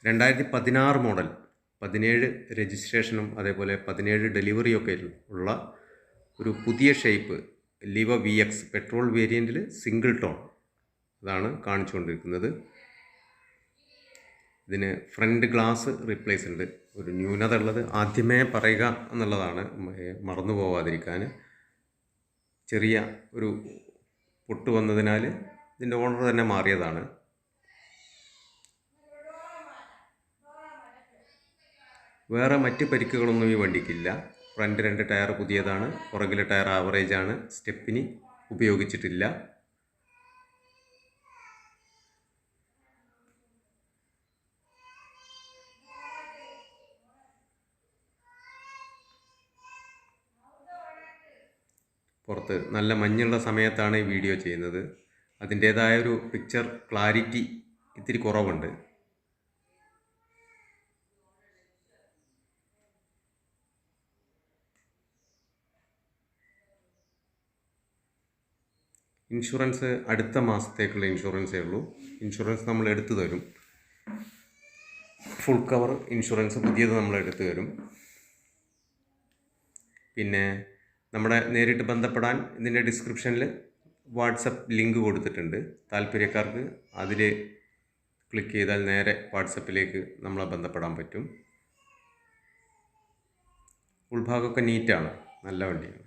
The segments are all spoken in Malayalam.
2016 മോഡൽ, 17 രജിസ്ട്രേഷനും അതേപോലെ 17 ഡെലിവറിയൊക്കെ ഉള്ള ഒരു പുതിയ ഷേപ്പ് ലിവ VX പെട്രോൾ വേരിയൻറ്റിൽ സിംഗിൾ ടോൺ അതാണ് കാണിച്ചുകൊണ്ടിരിക്കുന്നത്. ഇതിന് ഫ്രണ്ട് ഗ്ലാസ് റീപ്ലേസ് ഉണ്ട്. ഒരു ന്യൂനത ഉള്ളത് ആദ്യമേ പറയുക എന്നുള്ളതാണ്, മറന്നു പോവാതിരിക്കാൻ. ചെറിയ ഒരു പൊട്ട് വന്നതിനാൽ ഇതിൻ്റെ ഓണർ തന്നെ മാറിയതാണ്. വേറെ മറ്റ് പരിക്കുകളൊന്നും ഈ വണ്ടിക്കില്ല. ഫ്രണ്ട് 2 ടയർ പുതിയതാണ്, പുറകിലെ ടയർ ആവറേജാണ്, സ്റ്റെപ്പിനി ഉപയോഗിച്ചിട്ടില്ല. പുറത്ത് നല്ല മഞ്ഞുള്ള സമയത്താണ് ഈ വീഡിയോ ചെയ്യുന്നത്. അതിൻ്റേതായൊരു പിക്ചർ ക്ലാരിറ്റി ഇത്തിരി കുറവുണ്ട്. ഇൻഷുറൻസ് അടുത്ത മാസത്തേക്കുള്ള ഇൻഷുറൻസേ ഉള്ളൂ. ഇൻഷുറൻസ് നമ്മൾ എടുത്തു തരും. ഫുൾ കവർ ഇൻഷുറൻസ് പുതിയത് നമ്മൾ എടുത്തു തരും. പിന്നെ നമ്മുടെ നേരിട്ട് ബന്ധപ്പെടാൻ ഇതിൻ്റെ ഡിസ്ക്രിപ്ഷനിൽ വാട്സപ്പ് ലിങ്ക് കൊടുത്തിട്ടുണ്ട്. താല്പര്യക്കാർക്ക് അതിൽ ക്ലിക്ക് ചെയ്താൽ നേരെ വാട്സപ്പിലേക്ക് നമ്മളെ ബന്ധപ്പെടാൻ പറ്റും. ഉൾഭാഗമൊക്കെ നീറ്റാണ്, നല്ല വണ്ടിയാണ്.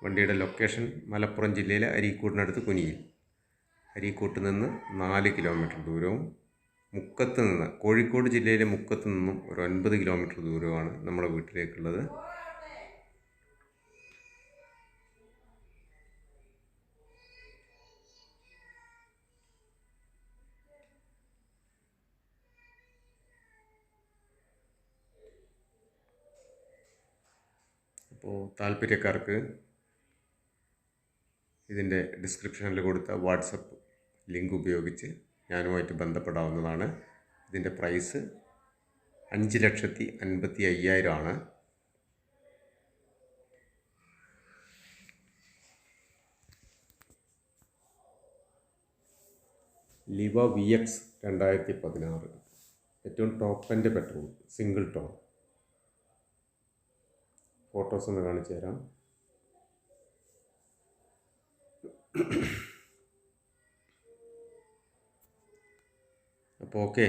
വണ്ടിയുടെ ലൊക്കേഷൻ മലപ്പുറം ജില്ലയിലെ അരീക്കോട്ടിനടുത്ത് കുനിയിൽ. അരീക്കോട്ട് നിന്ന് 4 കിലോമീറ്റർ ദൂരവും മുക്കത്ത് നിന്ന്, കോഴിക്കോട് ജില്ലയിലെ മുക്കത്ത് നിന്നും ഒരു 9 കിലോമീറ്റർ ദൂരമാണ് നമ്മുടെ വീട്ടിലേക്കുള്ളത്. അപ്പോൾ താല്പര്യക്കാർക്ക് ഇതിൻ്റെ ഡിസ്ക്രിപ്ഷനിൽ കൊടുത്ത വാട്സപ്പ് ലിങ്ക് ഉപയോഗിച്ച് ഞാനുമായിട്ട് ബന്ധപ്പെടാവുന്നതാണ്. ഇതിൻ്റെ പ്രൈസ് 5,55,000 ആണ്. ലിവ VX 2016 ഏറ്റവും top end petrol single tone. Photos ഒന്ന് കാണിച്ചു തരാം. അപ്പോൾ ഓക്കെ.